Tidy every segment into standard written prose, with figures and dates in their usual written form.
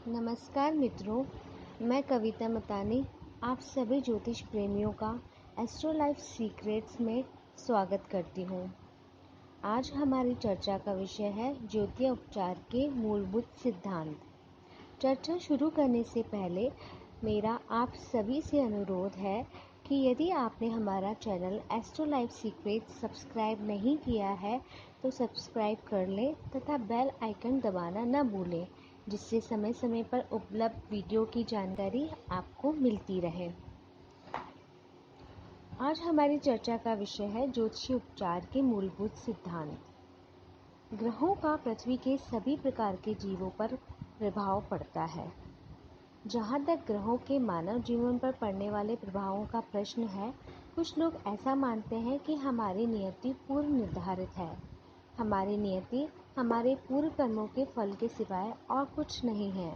नमस्कार मित्रों, मैं कविता मतानी आप सभी ज्योतिष प्रेमियों का एस्ट्रो लाइफ सीक्रेट्स में स्वागत करती हूँ। आज हमारी चर्चा का विषय है ज्योतिष उपचार के मूलभूत सिद्धांत। चर्चा शुरू करने से पहले मेरा आप सभी से अनुरोध है कि यदि आपने हमारा channel astro life secrets subscribe नहीं किया है तो सब्सक्राइब कर लें तथा बेल आइकन दबाना न भूलें, जिससे समय समय पर उपलब्ध वीडियो की जानकारी आपको मिलती रहे। आज हमारी चर्चा का विषय है ज्योतिषीय उपचार के मूलभूत सिद्धांत। ग्रहों का पृथ्वी के सभी प्रकार के जीवों पर प्रभाव पड़ता है। जहाँ तक ग्रहों के मानव जीवन पर पड़ने वाले प्रभावों का प्रश्न है, कुछ लोग ऐसा मानते हैं कि हमारी नियति पूर्व निर्धारित है। हमारी नियति हमारे पूर्व कर्मों के फल के सिवाय और कुछ नहीं है।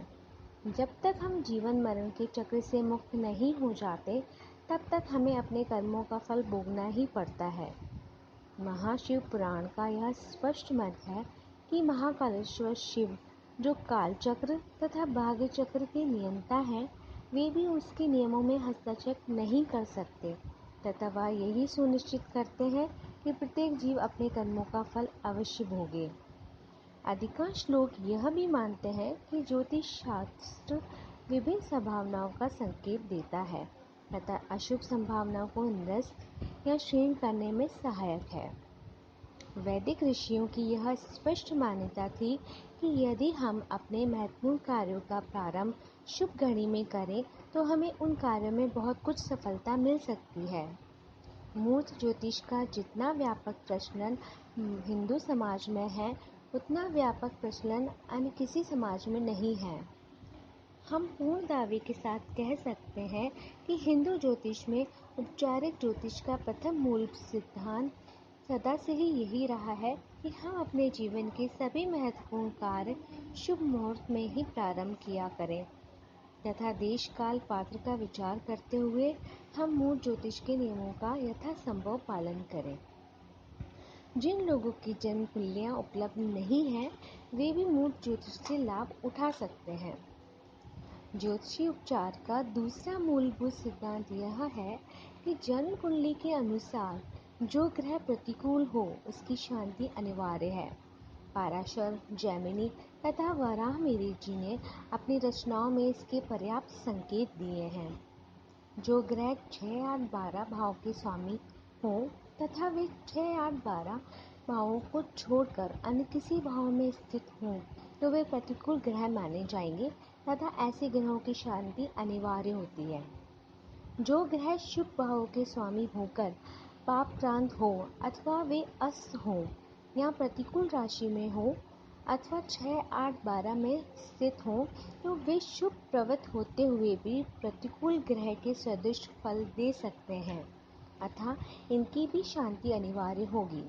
जब तक हम जीवन मरण के चक्र से मुक्त नहीं हो जाते, तब तक हमें अपने कर्मों का फल भोगना ही पड़ता है। महाशिव पुराण का यह स्पष्ट मत है कि महाकालेश्वर शिव, जो काल चक्र तथा भाग्य चक्र के नियंता हैं, वे भी उसके नियमों में हस्तक्षेप नहीं कर सकते तथा वह यही सुनिश्चित करते हैं कि प्रत्येक जीव अपने कर्मों का फल अवश्य भोगे। अधिकांश लोग यह भी मानते हैं कि ज्योतिष शास्त्र विभिन्न संभावनाओं का संकेत देता है तथा अशुभ संभावनाओं को निरस्त या क्षीण करने में सहायक है। वैदिक ऋषियों की यह स्पष्ट मान्यता थी कि यदि हम अपने महत्वपूर्ण कार्यों का प्रारंभ शुभ घड़ी में करें तो हमें उन कार्यों में बहुत कुछ सफलता मिल सकती है। मूर्त ज्योतिष का जितना व्यापक प्रचलन हिंदू समाज में है, उतना व्यापक प्रचलन अन्य किसी समाज में नहीं है। हम पूर्ण दावे के साथ कह सकते हैं कि हिंदू ज्योतिष में औपचारिक ज्योतिष का प्रथम मूल सिद्धांत सदा से ही यही रहा है कि हम अपने जीवन के सभी महत्वपूर्ण कार्य शुभ मुहूर्त में ही प्रारंभ किया करें तथा देश काल पात्र का विचार करते हुए हम मूल ज्योतिष के नियमों का यथासंभव पालन करें। जिन लोगों की जन्म कुंडलियाँ उपलब्ध नहीं हैं, वे भी मूल ज्योतिष से लाभ उठा सकते हैं। ज्योतिषीय उपचार का दूसरा मूलभूत सिद्धांत यह है कि जन्म कुंडली के अनुसार जो ग्रह प्रतिकूल हो, उसकी शांति अनिवार्य है। पाराशर, जैमिनी तथा वराहमिहिर जी ने अपनी रचनाओं में इसके पर्याप्त संकेत दिए हैं। जो ग्रह 6, 8, 12 भाव के स्वामी हों तथा वे 6, 8, 12 भावों को छोड़कर अन्य किसी भाव में स्थित हों तो वे प्रतिकूल ग्रह माने जाएंगे तथा ऐसे ग्रहों की शांति अनिवार्य होती है। जो ग्रह शुभ भावों के स्वामी होकर पापक्रांत हो अथवा वे अस्त हों या प्रतिकूल राशि में हो अथवा 6, 8, 12 में स्थित हों तो वे शुभ प्रवृत्त होते हुए भी प्रतिकूल ग्रह के सदृश फल दे सकते हैं, अतः इनकी भी शांति अनिवार्य होगी।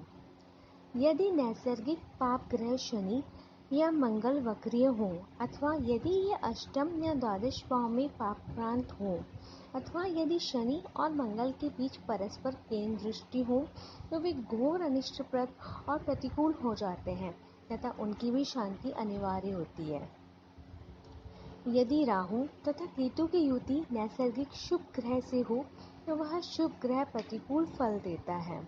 यदि नैसर्गिक पाप ग्रह शनि या मंगल वक्रीय हो अथवा यदि ये अष्टम या द्वादश भाव में पापक्रांत हो अथवा यदि शनि और मंगल के बीच परस्पर केंद्र दृष्टि हो तो वे घोर अनिष्टप्रद और प्रतिकूल हो जाते हैं तथा उनकी भी शांति अनिवार्य होती है। यदि राहु तथा केतु की युति नैसर्गिक शुभ ग्रह से हो तो वह शुभ ग्रह प्रतिकूल फल देता है।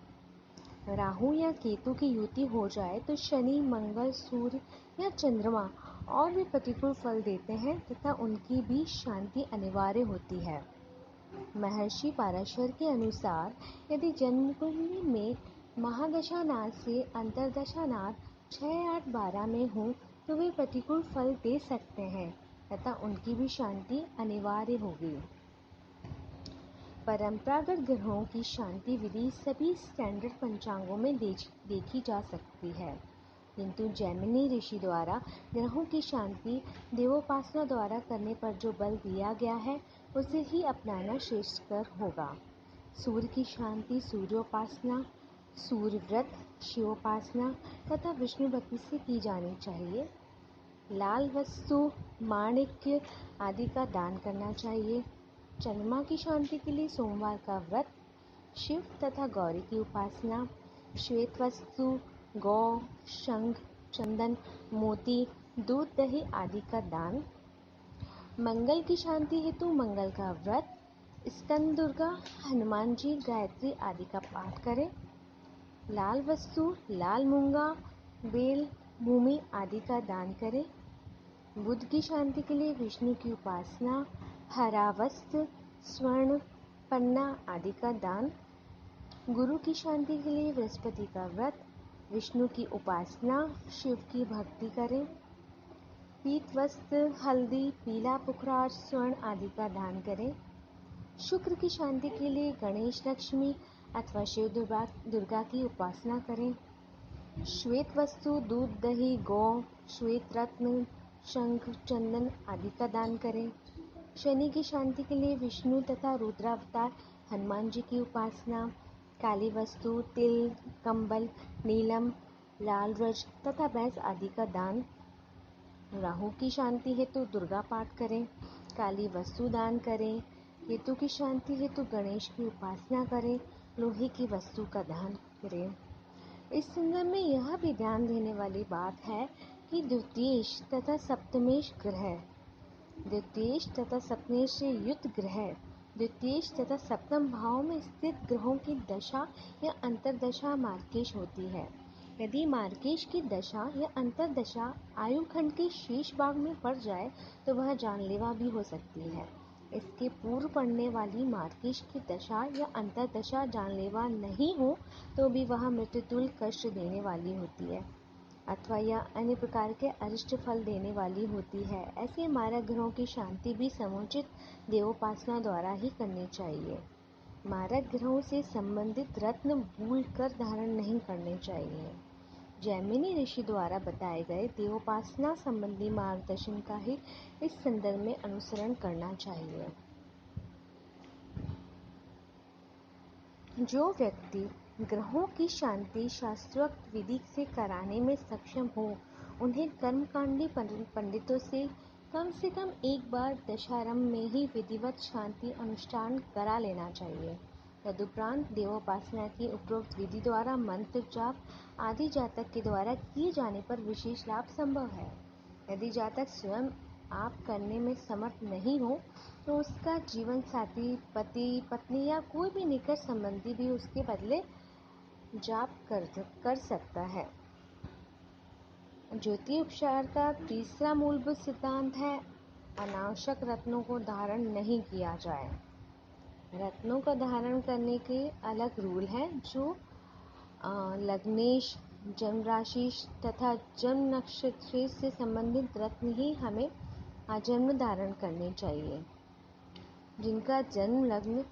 राहु या केतु की युति हो जाए तो शनि, मंगल, सूर्य या चंद्रमा और भी प्रतिकूल फल देते हैं तथा उनकी भी शांति अनिवार्य होती है। महर्षि पाराशर के अनुसार यदि जन्म कुंडली में महादशानाथ से अंतर्दशानाथ 6, 8, 12 में हो तो वे प्रतिकूल फल दे सकते हैं तथा उनकी भी शांति अनिवार्य होगी। परंपरागत ग्रहों की शांति विधि सभी स्टैंडर्ड पंचांगों में देखी जा सकती है, किंतु जैमिनी ऋषि द्वारा ग्रहों की शांति देवोपासना द्वारा करने पर जो बल दिया गया है, उसे ही अपनाना श्रेष्ठकर होगा। सूर्य की शांति सूर्योपासना, सूर्य व्रत, शिवोपासना तथा विष्णु भक्ति से की जानी चाहिए। लाल वस्तु, माणिक्य आदि का दान करना चाहिए। चंद्रमा की शांति के लिए सोमवार का व्रत, शिव तथा गौरी की उपासना, श्वेत वस्तु, गौ, शंख, चंदन, मोती, दूध, दही आदि का दान, मंगल की शांति हेतु मंगल का व्रत, स्कंद दुर्गा, हनुमान जी, गायत्री आदि का पाठ करें। लाल वस्तु, लाल मूंगा, बेल, भूमि आदि का दान करें। बुध की शांति के लिए विष्णु की उपासना, हरा वस्त्र, स्वर्ण, पन्ना आदि का दान। गुरु की शांति के लिए बृहस्पति का व्रत, विष्णु की उपासना, शिव की भक्ति करें। पीत वस्त्र, हल्दी, पीला पुखराज, स्वर्ण आदि का दान करें। शुक्र की शांति के लिए गणेश, लक्ष्मी अथवा शिव दुर्गा की उपासना करें। श्वेत वस्तु, दूध, दही, गौ, श्वेत रत्न, शंख, चंदन आदि का दान करें। शनि की शांति के लिए विष्णु तथा रुद्रावतार हनुमान जी की उपासना, काली वस्तु, तिल, कंबल, नीलम, लाल रज तथा भैंस आदि का दान। राहु की शांति हेतु दुर्गा पाठ करें, काली वस्तु दान करें। केतु की शांति हेतु गणेश की उपासना करें, लोहे की वस्तु का दान करें। इस संदर्भ में यह भी ध्यान देने वाली बात है कि द्वितीयेश तथा सप्तमेश ग्रह, द्वितीयेश तथा सप्तमेश से युक्त ग्रह, द्वितीयेश तथा सप्तम भाव में स्थित ग्रहों की दशा या अंतर्दशा मार्केश होती है। यदि मार्केश की दशा या अंतर्दशा आयु खंड के शेष भाग में पड़ जाए तो वह जानलेवा भी हो सकती है। इसके पूर्व पड़ने वाली मार्केश की दशा या अंतर्दशा जानलेवा नहीं हो तो भी वह मृत्युतुल्य कष्ट देने वाली होती है अथवा यह अन्य प्रकार के अरिष्ट फल देने वाली होती है। ऐसे मारक ग्रहों की शांति भी समुचित देवोपासना द्वारा ही करनी चाहिए। मारक ग्रहों से संबंधित रत्न भूल कर धारण नहीं करने चाहिए। जैमिनी ऋषि द्वारा बताए गए देवोपासना संबंधी मार्गदर्शन का ही इस संदर्भ में अनुसरण करना चाहिए। जो व्यक्ति ग्रहों की शांति शास्त्रोक्त विधि से कराने में सक्षम हो, उन्हें कर्मकांडी पंडितों से कम एक बार दशारंभ में ही विधिवत शांति अनुष्ठान करा लेना चाहिए। तदुपरांत देवोपासना की उपरोक्त विधि द्वारा मंत्र जाप आदि जातक के द्वारा किए जाने पर विशेष लाभ संभव है। यदि जातक स्वयं आप करने में समर्थ नहीं हो तो उसका जीवन साथी, पति, पत्नी या कोई भी निकट संबंधी भी उसके बदले जाप कर सकता है। ज्योति उपचार का तीसरा मूलभूत सिद्धांत है अनावश्यक रत्नों को धारण नहीं किया जाए। रत्नों का धारण करने के अलग रूल हैं जो लग्नेश, जन्म राशि तथा जन्म नक्षत्र से संबंधित रत्न ही हमें आजन्म धारण करने चाहिए। जिनका जन्म लग्न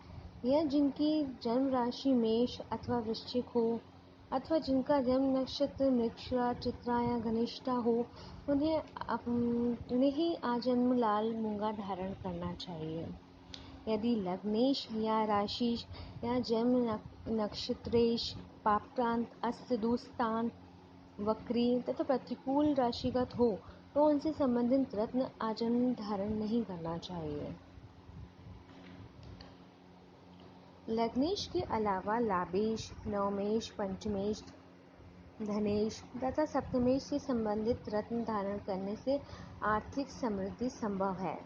या जिनकी जन्म राशि मेष अथवा वृश्चिक हो अथवा जिनका जन्म नक्षत्र मृगशिरा, चित्रा या घनिष्ठा हो, उन्हें ही आजन्म लाल मूंगा धारण करना चाहिए। यदि लग्नेश या राशि या जन्म नक्षत्रेश पापप्रांत, अस्त, दुस्तान, वक्री तथा प्रतिकूल राशिगत हो तो उनसे संबंधित रत्न आजन्म धारण नहीं करना चाहिए। लग्नेश के अलावा लाभेश, नवमेश, पंचमेश, धनेश तथा सप्तमेश से संबंधित रत्न धारण करने से आर्थिक समृद्धि संभव है।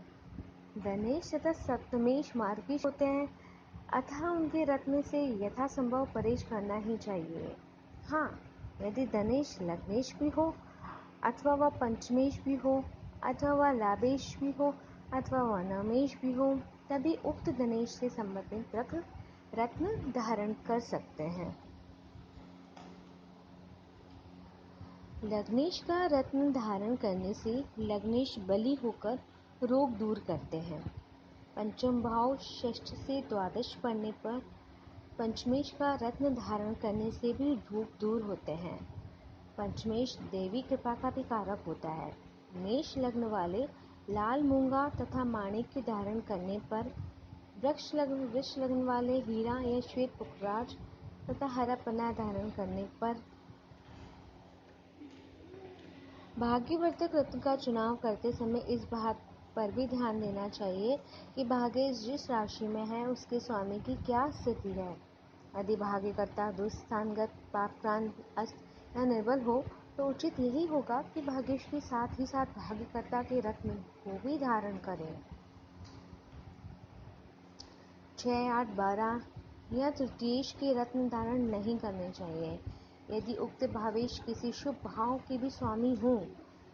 धनेश तथा सप्तमेश मार्गिश होते हैं अतः उनके रत्न से यथासंभव परहेज करना ही चाहिए। हाँ, यदि धनेश लग्नेश भी हो अथवा वह पंचमेश भी हो अथवा वह लाभेश भी हो अथवा वह नवमेश भी हो, तभी उक्त धनेश से संबंधित रत्न धारण कर सकते हैं। लग्नेश का रत्न धारण करने से लग्नेश बली होकर रोग दूर करते हैं। पंचम भाव षष्ठ से द्वादश पड़ने पर पंचमेश का रत्न धारण करने से भी रोग दूर होते हैं। पंचमेश देवी कृपा का भी कारक होता है। मेष लग्न वाले लाल मूंगा तथा माणिक्य धारण करने पर, वृक्ष लग्न वाले हीरा या श्वेत पुखराज तथा हरा पन्ना धारण करने पर, भाग्यवर्धक रत्न का चुनाव करते समय इस बात पर भी ध्यान देना चाहिए कि भाग्य जिस राशि में है उसके स्वामी की क्या स्थिति है। यदि भाग्यकर्ता दुस्थानगत, पापप्रांत, अस्त या निर्बल हो तो उचित यही होगा कि भाग्येश के साथ ही साथ भाग्यकर्ता के रत्न को भी धारण करें। 6, 8, 12 या तृतीयेश के रत्न धारण नहीं करने चाहिए। यदि उक्त भावेश किसी शुभ भाव के भी स्वामी हों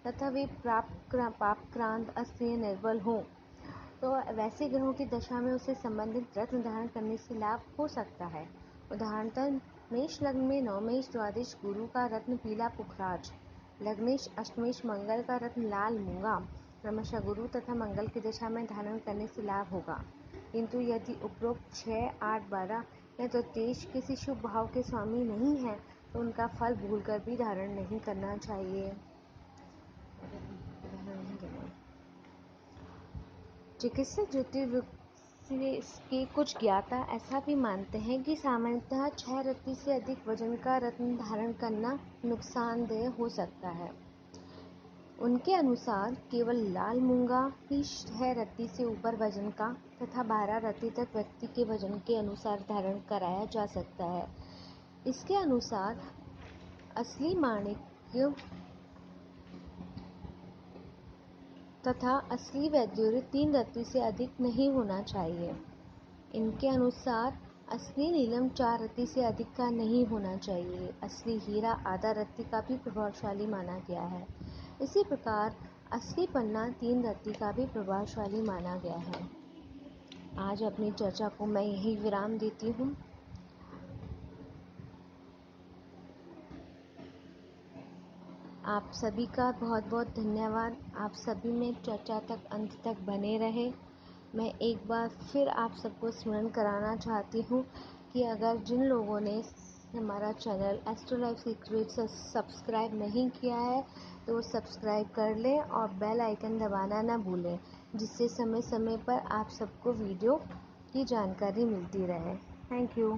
तथा वे पापक्रांत अस्थिर निर्बल हों तो वैसे ग्रहों की दशा में उसे संबंधित रत्न धारण करने से लाभ हो सकता है। उदाहरणतः मेष लग्न में नवमेश द्वादश गुरु का रत्न पीला पुखराज, लग्नेश अष्टमेश मंगल का रत्न लाल मूंगा क्रमशः गुरु तथा मंगल की दशा में धारण करने से लाभ होगा। किंतु यदि उपरोक्त 6, 8, 12 या तृतीयेश किसी शुभ भाव के स्वामी नहीं है तो उनका फल भूलकर भी धारण नहीं करना चाहिए। चिकित्सक ज्योतिष के कुछ ज्ञाता ऐसा भी मानते हैं कि सामान्यतः 6 रत्ती से अधिक वजन का रत्न धारण करना नुकसानदेह हो सकता है। उनके अनुसार केवल लाल मूंगा ही 6 रत्ती से ऊपर वजन का तथा 12 रत्ती तक व्यक्ति के वजन के अनुसार धारण कराया जा सकता है। इसके अनुसार असली माणिक्य तथा असली वैद्युत 3 रत्ती से अधिक नहीं होना चाहिए। इनके अनुसार असली नीलम 4 रत्ती से अधिक का नहीं होना चाहिए। असली हीरा आधा रत्ती का भी प्रभावशाली माना गया है। इसी प्रकार असली पन्ना 3 रत्ती का भी प्रभावशाली माना गया है। आज अपनी चर्चा को मैं यही विराम देती हूँ। आप सभी का बहुत बहुत धन्यवाद। आप सभी में चर्चा तक अंत तक बने रहे। मैं एक बार फिर आप सबको स्मरण कराना चाहती हूँ कि अगर जिन लोगों ने हमारा channel astro life secrets subscribe नहीं किया है तो वो सब्सक्राइब कर लें और बेल आइकन दबाना ना भूलें, जिससे समय समय पर आप सबको वीडियो की जानकारी मिलती रहे। Thank you.